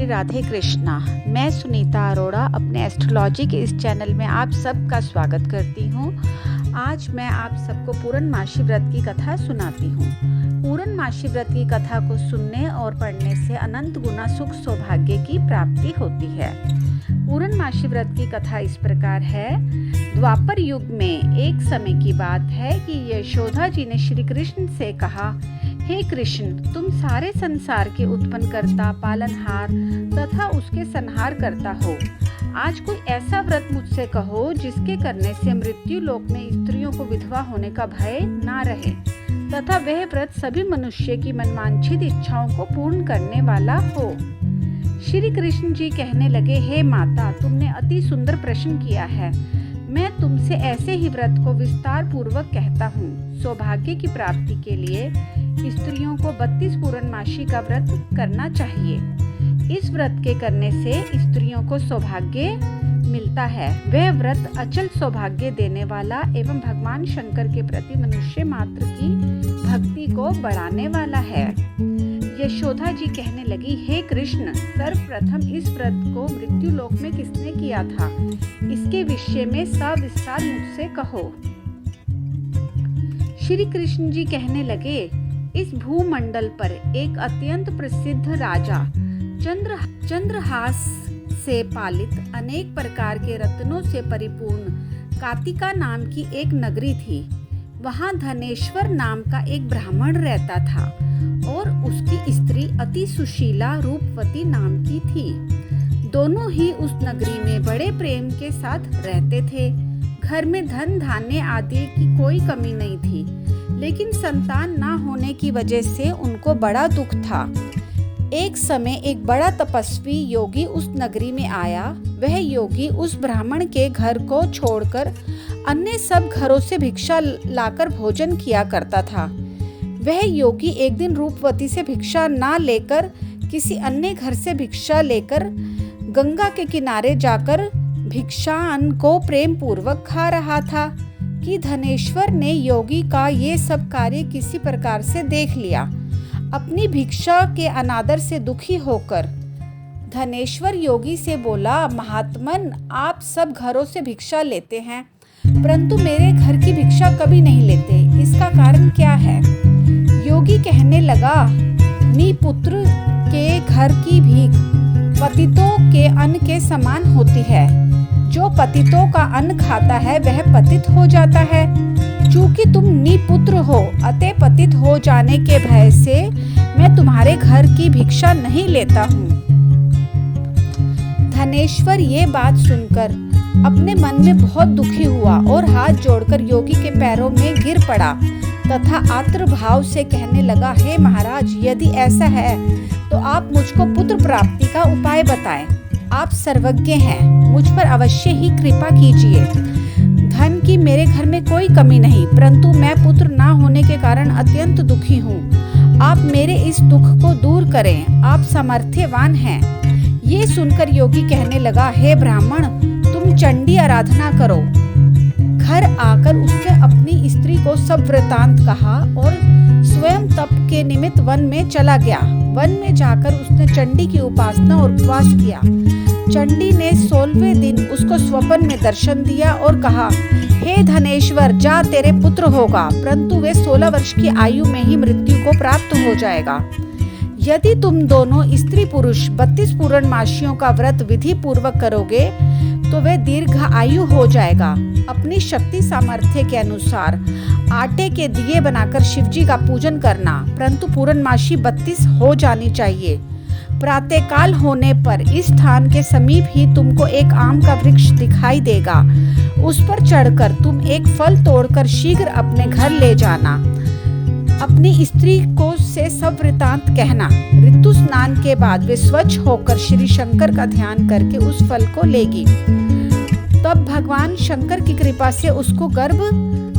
राधे कृष्णा। मैं सुनीता अरोड़ा अपने एस्ट्रोलॉजी के इस चैनल में आप सबका स्वागत करती हूँ। आज मैं आप सबको पूर्णमासी व्रत की कथा सुनाती हूँ। पूर्णमासी व्रत की कथा को सुनने और पढ़ने से अनंत गुना सुख सौभाग्य की प्राप्ति होती है। पूर्णमासी व्रत की कथा इस प्रकार है। द्वापर युग में एक समय की बात है कि यशोदा जी ने श्री कृष्ण से कहा, हे कृष्ण, तुम सारे संसार के उत्पन्न करता, पालनहार तथा उसके संहार करता हो। आज कोई ऐसा व्रत मुझसे कहो जिसके करने से मृत्यु लोक में स्त्रियों को विधवा होने का भय ना रहे तथा वह व्रत सभी मनुष्य की मनवांछित इच्छाओं को पूर्ण करने वाला हो। श्री कृष्ण जी कहने लगे, हे माता, तुमने अति सुंदर प्रश्न किया है। मैं तुमसे ऐसे ही व्रत को विस्तार पूर्वक कहता हूँ। सौभाग्य की प्राप्ति के लिए स्त्रियों को 32 पूर्णमासी का व्रत करना चाहिए। इस व्रत के करने से स्त्रियों को सौभाग्य मिलता है। वह व्रत अचल सौभाग्य देने वाला एवं भगवान शंकर के प्रति मनुष्य मात्र की भक्ति को बढ़ाने वाला है। यशोदा जी कहने लगी, हे कृष्ण, सर्वप्रथम इस व्रत को मृत्यु लोक में किसने किया था? इसके विषय में सविस्तार मुझसे कहो। श्री कृष्ण जी कहने लगे, इस भूमंडल पर एक अत्यंत प्रसिद्ध राजा चंद्रहास से पालित अनेक प्रकार के रत्नों से परिपूर्ण कातिका नाम की एक नगरी थी। वहां धनेश्वर नाम का एक ब्राह्मण रहता था और उसकी स्त्री अति सुशीला रूपवती नाम की थी। दोनों ही उस नगरी में बड़े प्रेम के साथ रहते थे। घर में धन धान्य आदि की कोई कमी नहीं थी, लेकिन संतान ना होने की वजह से उनको बड़ा दुख था। एक समय एक बड़ा तपस्वी योगी उस नगरी में आया। वह योगी उस ब्राह्मण के घर को छोड़कर अन्य सब घरों से भिक्षा लाकर भोजन किया करता था। वह योगी एक दिन रूपवती से भिक्षा ना लेकर किसी अन्य घर से भिक्षा लेकर गंगा के किनारे जाकर भिक्षान्न को प्रेम पूर्वक खा रहा था कि धनेश्वर ने योगी का ये सब कार्य किसी प्रकार से देख लिया। अपनी भिक्षा के अनादर से दुखी होकर धनेश्वर योगी से बोला, महात्मन, आप सब घरों से भिक्षा लेते हैं परंतु मेरे घर की भिक्षा कभी नहीं लेते। इसका कारण क्या है? योगी कहने लगा, निपुत्र के घर की भीख पतितों के अन्न के समान होती है। जो पतितों का अन्न खाता है वह पतित हो जाता है। चूंकि तुम निपुत्र हो, अतः पतित हो जाने के भय से मैं तुम्हारे घर की भिक्षा नहीं लेता हूँ। धनेश्वर ये बात सुनकर अपने मन में बहुत दुखी हुआ और हाथ जोड़कर योगी के पैरों में गिर पड़ा तथा आर्द्र भाव से कहने लगा, हे महाराज, यदि ऐसा है तो आप मुझको पुत्र प्राप्ति का उपाय बताएं। आप सर्वज्ञ हैं, मुझ पर अवश्य ही कृपा कीजिए। धन की मेरे घर में कोई कमी नहीं, परंतु मैं पुत्र ना होने के कारण अत्यंत दुखी हूँ। आप मेरे इस दुख को दूर करें, आप सामर्थ्यवान हैं। ये सुनकर योगी कहने लगा, हे ब्राह्मण, तुम चंडी आराधना करो। घर आकर उसने अपनी स्त्री को सब वृतांत कहा और स्वयं तप के निमित्त वन में चला गया। वन में जाकर उसने चंडी की उपासना और उपवास किया। चंडी ने 16वें दिन उसको स्वप्न में दर्शन दिया और कहा, हे धनेश्वर, जा, तेरे पुत्र होगा, परंतु वे 16 वर्ष की आयु में ही मृत्यु को प्राप्त हो जाएगा। यदि तुम दोनों स्त्री पुरुष 32 पूर्णमासियों का व्रत विधि पूर्वक करोगे तो वह दीर्घ आयु हो जाएगा। अपनी शक्ति सामर्थ्य के अनुसार आटे के दिए बनाकर शिवजी का पूजन करना, परंतु पूर्णमासी 32 हो जानी चाहिए। प्रातःकाल होने पर इस स्थान के समीप ही तुमको एक आम का वृक्ष दिखाई देगा। उस पर चढ़कर तुम एक फल तोड़कर शीघ्र अपने घर ले जाना। अपनी स्त्री को से सब वृतांत कहना। ऋतु स्नान के बाद वे स्वच्छ होकर श्री शंकर का ध्यान करके उस फल को लेगी। तब भगवान शंकर की कृपा से उसको गर्भ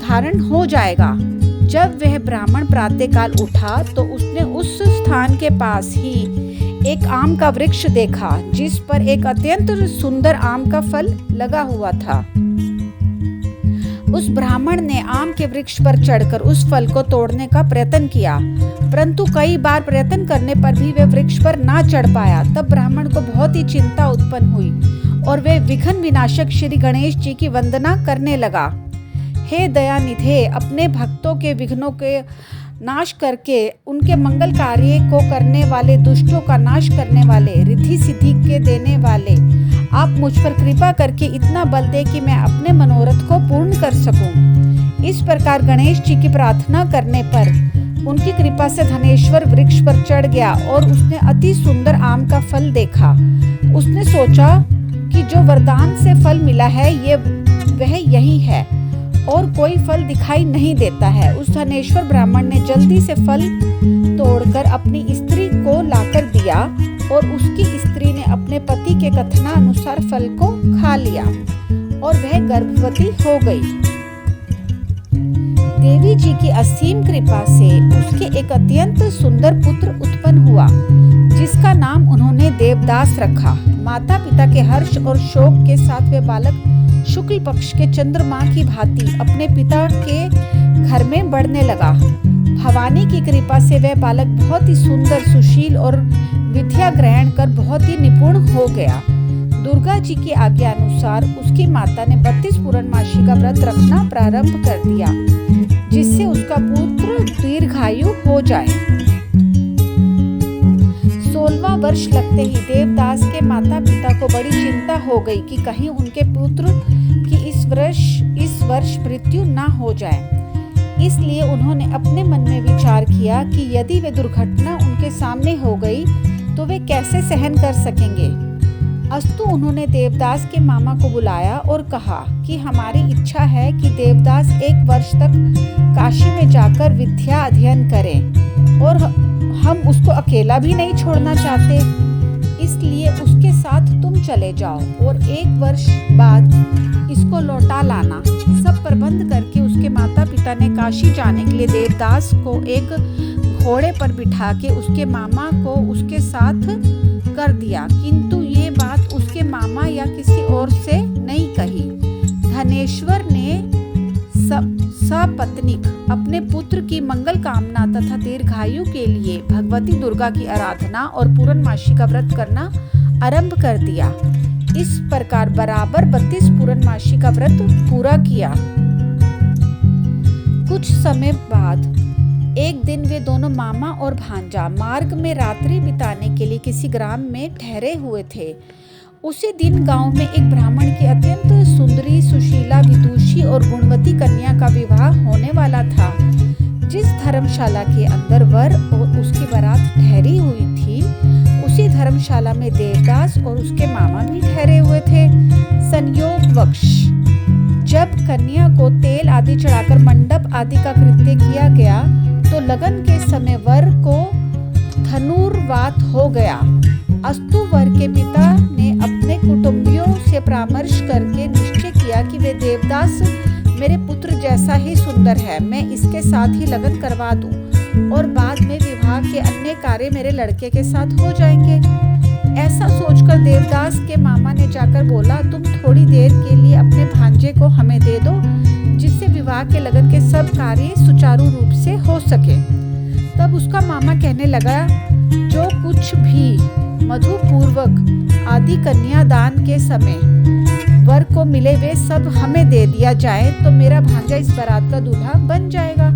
धारण हो जाएगा। जब वह ब्राह्मण प्रातःकाल उठा तो उसने उस स्थान के पास ही एक आम का वृक्ष देखा जिस पर एक अत्यंत सुंदर आम का फल लगा हुआ था। उस ब्राह्मण ने आम के वृक्ष पर चढ़कर उस फल को तोड़ने का प्रयत्न किया, परंतु कई बार प्रयत्न करने पर भी वह वृक्ष पर ना चढ़ पाया। तब ब्राह्मण को बहुत ही चिंता उत्पन्न हुई और वे विघ्न विनाशक श्री गणेश जी की वंदना करने लगा। हे दयानिधे, अपने भक्तों के विघ्नों के नाश करके उनके मंगल कार्य को करने वाले, दुष्टों का नाश करने वाले, रिद्धि सिद्धि के देने वाले, आप मुझ पर कृपा करके इतना बल दे कि मैं अपने मनोरथ को पूर्ण कर सकूं। इस प्रकार गणेश जी की प्रार्थना करने पर उनकी कृपा से धनेश्वर वृक्ष पर चढ़ गया और उसने अति सुंदर आम का फल देखा। उसने सोचा कि जो वरदान से फल मिला है वह यही है और कोई फल दिखाई नहीं देता है। उस धनेश्वर ब्राह्मण ने जल्दी से फल तोड़कर अपनी स्त्री को लाकर दिया और उसकी स्त्री ने अपने पति के कथनानुसार फल को खा लिया और वह गर्भवती हो गई। देवी जी की असीम कृपा से उसके एक अत्यंत सुंदर पुत्र उत्पन्न हुआ, जिसका नाम उन्होंने देवदास रखा। माता पिता के हर्ष और शोक के साथ वे बालक शुक्ल पक्ष के चंद्रमा की भांति अपने पिता के घर में बढ़ने लगा। भवानी की कृपा से वह बालक बहुत ही सुंदर, सुशील और विद्या ग्रहण कर बहुत ही निपुण हो गया। दुर्गा जी की आज्ञा अनुसार उसकी माता ने 32 पूर्णमासी का व्रत रखना प्रारंभ कर दिया, जिससे उसका पुत्र दीर्घायु हो जाए। 16वां वर्ष लगते ही देवदास के माता पिता को बड़ी चिंता हो गई कि कहीं उनके पुत्र की इस वर्ष मृत्यु ना हो जाए। इसलिए उन्होंने अपने मन में विचार किया कि यदि वे दुर्घटना उनके सामने हो गई तो वे कैसे सहन कर सकेंगे। अस्तु उन्होंने देवदास के मामा को बुलाया और कहा कि हमारी इच्छा है कि देवदास 1 वर्ष तक काशी में जाकर विद्या अध्ययन करें और हम उसको अकेला भी नहीं छोड़ना चाहते, इसलिए उसके साथ तुम चले जाओ और 1 वर्ष बाद इसको लौटा लाना। सब प्रबंध करके उसके माता पिता ने काशी जाने के लिए देवदास को एक घोड़े पर बिठा के उसके मामा को उसके साथ कर दिया, किंतु ये बात उसके मामा या किसी और से नहीं कही। धनेश्वर ने सपत्नीक अपने पुत्र की मंगल कामना तथा दीर्घायु के लिए भगवती दुर्गा की आराधना और पूर्णमासी का व्रत करना आरंभ कर दिया। इस प्रकार बराबर 32 पूर्णमासी का व्रत पूरा किया। कुछ समय बाद एक दिन वे दोनों मामा और भांजा मार्ग में रात्रि बिताने के लिए किसी ग्राम में ठहरे हुए थे। उसी दिन गांव में एक ब्राह्मण की अत्यंत सुंदरी, सुशीला, विदुषी और गुणवती कन्या का विवाह होने वाला था। जिस धर्मशाला के अंदर वर और उसकी बारात ठहरी हुई थी, उसी धर्मशाला में देवदास और उसके मामा भी ठहरे हुए थे। संयोगवश जब कन्या को तेल आदि चढ़ाकर मंडप आदि का कृत्य किया गया तो लगन के समय वर को धनुर्वात हो गया। अस्तु वर के पिता ने अपने कुटुंबियों से परामर्श करके निश्चय किया कि वे देवदास मेरे पुत्र जैसा ही सुंदर है, मैं इसके साथ ही लगन करवा दूं और बाद में विवाह के अन्य कार्य मेरे लड़के के साथ हो जाएंगे। ऐसा सोचकर देवदास के मामा ने जाकर बोला, तुम थोड़ी देर के लिए अपने भांजे को हमें दे दो, जिससे विवाह के लगन के सब कार्य सुचारू रूप से हो सके। तब उसका मामा कहने लगा, जो कुछ भी मधुपूर्वक आदि कन्यादान के समय वर को मिले वे सब हमें दे दिया जाए तो मेरा भांजा इस बारात का दूल्हा बन जाएगा।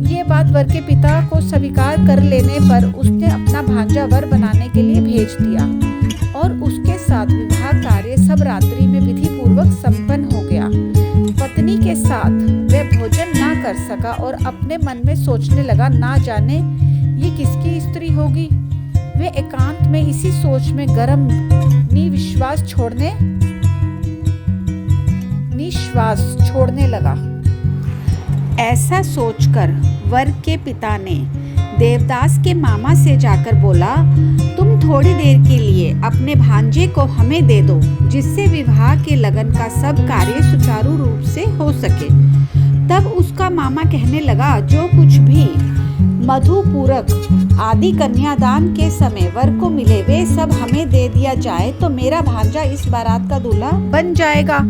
ये बात वर के पिता को स्वीकार कर लेने पर उसने अपना भांजा वर बनाने के लिए भेज दिया और उसके साथ विवाह कार्य सब रात्रि में विधि पूर्वक संपन्न हो गया। पत्नी के साथ वह भोजन ना कर सका और अपने मन में सोचने लगा, ना जाने ये किसकी स्त्री होगी। वे एकांत में इसी सोच में गर्म निश्वास छोड़ने लगा। ऐसा सोचकर वर के पिता ने देवदास के मामा से जाकर बोला, तुम थोड़ी देर के लिए अपने भांजे को हमें दे दो, जिससे विवाह के लगन का सब कार्य सुचारू रूप से हो सके। तब उसका मामा कहने लगा, जो कुछ भी मधुपूरक आदि कन्यादान के समय वर को मिले वे सब हमें दे दिया जाए तो मेरा भांजा इस बारात का दूल्हा बन जाएगा।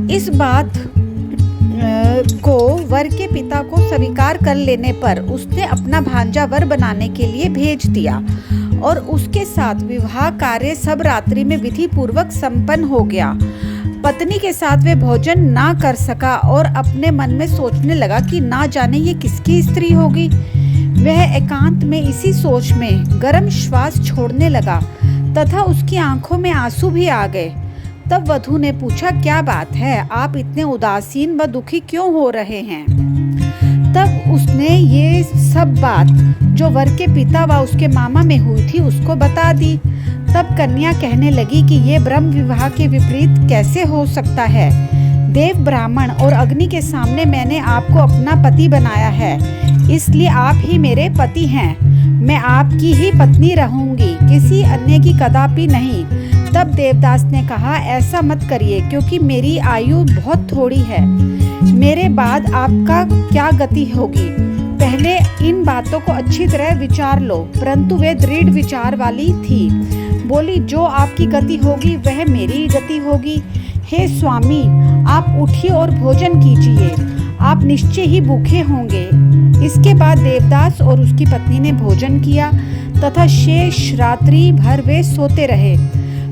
इस बात को वर के पिता को स्वीकार कर लेने पर उसने अपना भांजा वर बनाने के लिए भेज दिया और उसके साथ विवाह कार्य सब रात्रि में विधि पूर्वक संपन्न हो गया। पत्नी के साथ वे भोजन ना कर सका और अपने मन में सोचने लगा कि ना जाने ये किसकी स्त्री होगी। वह एकांत में इसी सोच में गर्म श्वास छोड़ने लगा तथा उसकी आंखों में आंसू भी आ गए। तब वधू ने पूछा, क्या बात है, आप इतने उदासीन व दुखी क्यों हो रहे हैं? तब उसने ये सब बात जो वर के पिता व उसके मामा में हुई थी उसको बता दी। तब कन्या कहने लगी कि ये ब्रह्म विवाह के विपरीत कैसे हो सकता है। देव, ब्राह्मण और अग्नि के सामने मैंने आपको अपना पति बनाया है, इसलिए आप ही मेरे पति हैं। मैं आपकी ही पत्नी रहूंगी, किसी अन्य की कदापि नहीं। तब देवदास ने कहा, ऐसा मत करिए, क्योंकि मेरी आयु बहुत थोड़ी है। मेरे बाद आपका क्या गति होगी? पहले इन बातों को अच्छी तरह विचार लो। परंतु वे दृढ़ विचार वाली थी। बोली, जो आपकी गति होगी वह मेरी गति होगी। हे स्वामी, आप उठिए और भोजन कीजिए, आप निश्चय ही भूखे होंगे। इसके बाद देवदास और उसकी पत्नी ने भोजन किया तथा शेष रात्रि भर वे सोते रहे।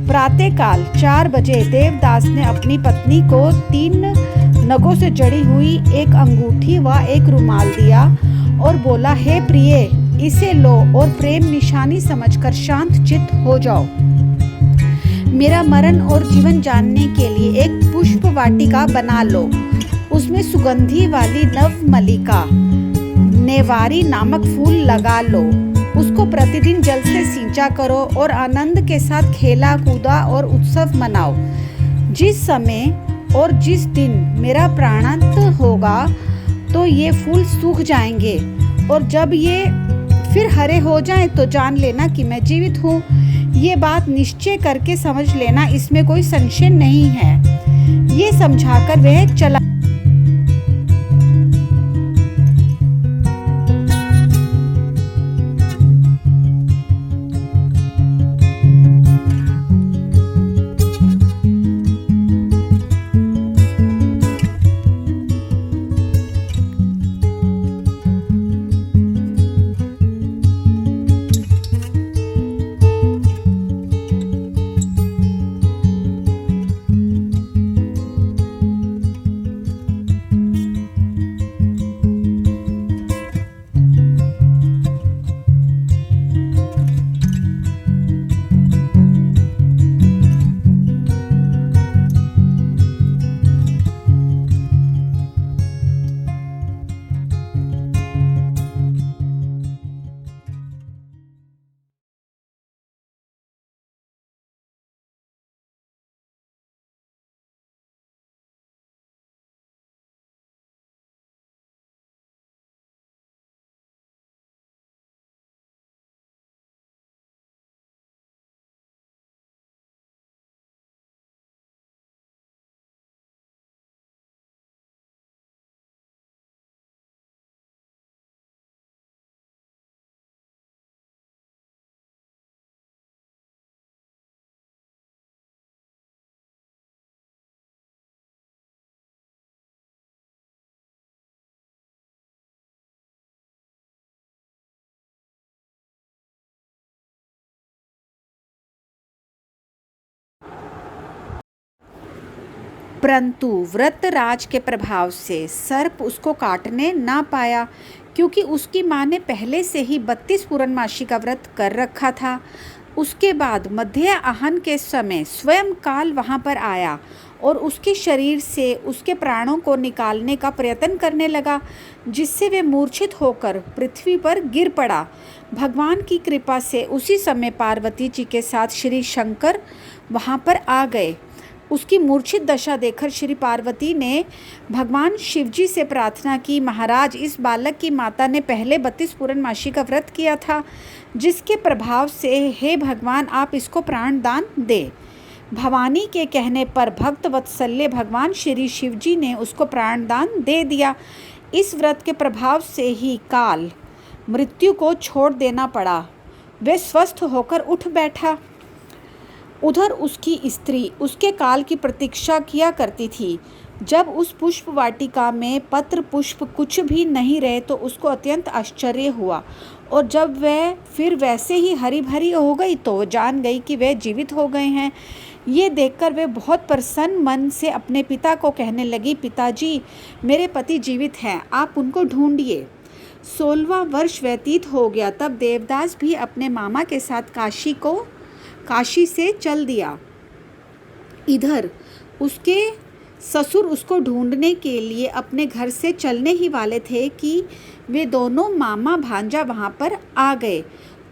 प्रातःकाल 4 बजे देवदास ने अपनी पत्नी को 3 नगों से जड़ी हुई एक अंगूठी व एक रुमाल दिया और बोला, हे प्रिय, इसे लो और प्रेम निशानी समझकर शांत चित्त हो जाओ। मेरा मरण और जीवन जानने के लिए एक पुष्प वाटिका बना लो। उसमें सुगंधी वाली नवमल्लिका, नेवारी नामक फूल लगा लो। उसको प्रतिदिन जल से सींचा करो और आनंद के साथ खेला कूदा और उत्सव मनाओ। जिस समय और जिस दिन मेरा प्राणांत होगा तो ये फूल सूख जाएंगे और जब ये फिर हरे हो जाएं तो जान लेना कि मैं जीवित हूँ। ये बात निश्चय करके समझ लेना, इसमें कोई संशय नहीं है। ये समझाकर वह चला। परंतु व्रतराज के प्रभाव से सर्प उसको काटने ना पाया, क्योंकि उसकी माँ ने पहले से ही 32 पूर्णमासी का व्रत कर रखा था। उसके बाद मध्य आहन के समय स्वयं काल वहाँ पर आया और उसके शरीर से उसके प्राणों को निकालने का प्रयत्न करने लगा, जिससे वे मूर्छित होकर पृथ्वी पर गिर पड़ा। भगवान की कृपा से उसी समय पार्वती जी के साथ श्री शंकर वहाँ पर आ गए। उसकी मूर्छित दशा देखकर श्री पार्वती ने भगवान शिवजी से प्रार्थना की, महाराज, इस बालक की माता ने पहले 32 पूर्णमासी का व्रत किया था, जिसके प्रभाव से हे भगवान आप इसको प्राण दान दे। भवानी के कहने पर भक्त वत्सल्य भगवान श्री शिवजी ने उसको प्राण दान दे दिया। इस व्रत के प्रभाव से ही काल मृत्यु को छोड़ देना पड़ा। वे स्वस्थ होकर उठ बैठा। उधर उसकी स्त्री उसके काल की प्रतीक्षा किया करती थी। जब उस पुष्प वाटिका में पत्र पुष्प कुछ भी नहीं रहे तो उसको अत्यंत आश्चर्य हुआ, और जब वह फिर वैसे ही हरी भरी हो गई तो वो जान गई कि वे जीवित हो गए हैं। ये देखकर वे बहुत प्रसन्न मन से अपने पिता को कहने लगी, पिताजी, मेरे पति जीवित हैं, आप उनको ढूंढिए। 16वां वर्ष व्यतीत हो गया। तब देवदास भी अपने मामा के साथ काशी से चल दिया। इधर उसके ससुर उसको ढूंढने के लिए अपने घर से चलने ही वाले थे कि वे दोनों मामा भांजा वहाँ पर आ गए।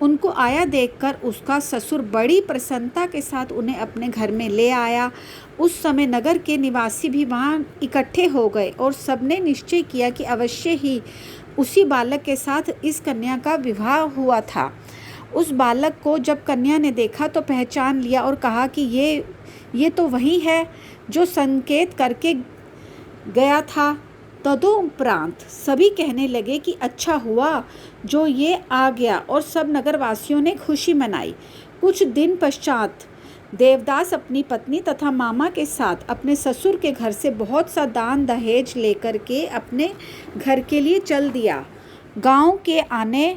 उनको आया देखकर उसका ससुर बड़ी प्रसन्नता के साथ उन्हें अपने घर में ले आया। उस समय नगर के निवासी भी वहाँ इकट्ठे हो गए और सबने निश्चय किया कि अवश्य ही उसी बालक के साथ इस कन्या का विवाह हुआ था। उस बालक को जब कन्या ने देखा तो पहचान लिया और कहा कि ये तो वही है जो संकेत करके गया था। तदुपरांत सभी कहने लगे कि अच्छा हुआ जो ये आ गया, और सब नगरवासियों ने खुशी मनाई। कुछ दिन पश्चात देवदास अपनी पत्नी तथा मामा के साथ अपने ससुर के घर से बहुत सा दान दहेज लेकर के अपने घर के लिए चल दिया। गांव के आने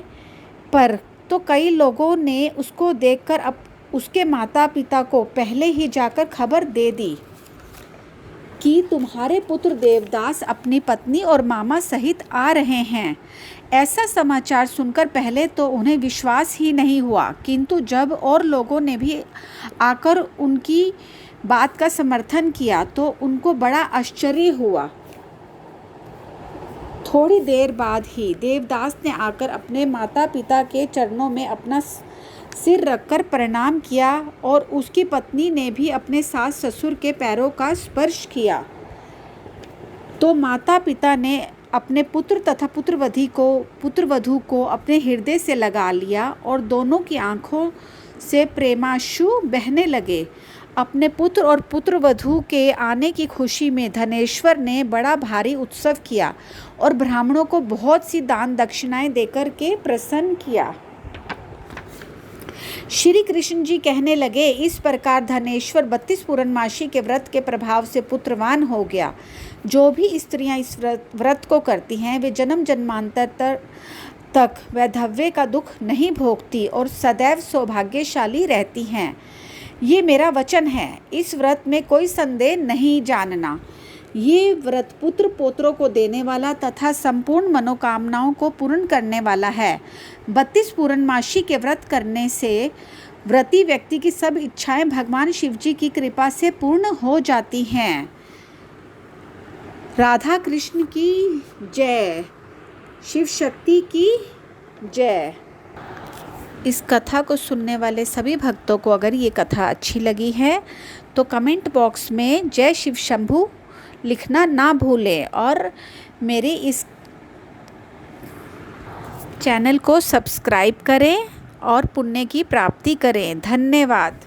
पर तो कई लोगों ने उसको देखकर अब उसके माता पिता को पहले ही जाकर खबर दे दी कि तुम्हारे पुत्र देवदास अपनी पत्नी और मामा सहित आ रहे हैं। ऐसा समाचार सुनकर पहले तो उन्हें विश्वास ही नहीं हुआ, किंतु जब और लोगों ने भी आकर उनकी बात का समर्थन किया तो उनको बड़ा आश्चर्य हुआ। थोड़ी देर बाद ही देवदास ने आकर अपने माता पिता के चरणों में अपना सिर रखकर प्रणाम किया, और उसकी पत्नी ने भी अपने सास ससुर के पैरों का स्पर्श किया। तो माता पिता ने अपने पुत्र तथा पुत्रवधू को अपने हृदय से लगा लिया और दोनों की आंखों से प्रेमाश्रु बहने लगे। अपने पुत्र और पुत्रवधू के आने की खुशी में धनेश्वर ने बड़ा भारी उत्सव किया और ब्राह्मणों को बहुत सी दान दक्षिणाएं देकर के प्रसन्न किया। श्री कृष्ण जी कहने लगे, इस प्रकार धनेश्वर 32 पूर्णमासी के व्रत के प्रभाव से पुत्रवान हो गया। जो भी स्त्रियां इस व्रत को करती हैं वे जन्म जन्मांतर तक वैधव्य का दुख नहीं भोगती और सदैव सौभाग्यशाली रहती हैं। ये मेरा वचन है, इस व्रत में कोई संदेह नहीं जानना। ये व्रत पुत्र पोत्रों को देने वाला तथा संपूर्ण मनोकामनाओं को पूर्ण करने वाला है। 32 पूर्णमासी के व्रत करने से व्रती व्यक्ति की सब इच्छाएं भगवान शिव जी की कृपा से पूर्ण हो जाती हैं। राधा कृष्ण की जय, शिव शक्ति की जय। इस कथा को सुनने वाले सभी भक्तों को अगर ये कथा अच्छी लगी है तो कमेंट बॉक्स में जय शिव शंभू लिखना ना भूलें, और मेरे इस चैनल को सब्सक्राइब करें और पुण्य की प्राप्ति करें। धन्यवाद।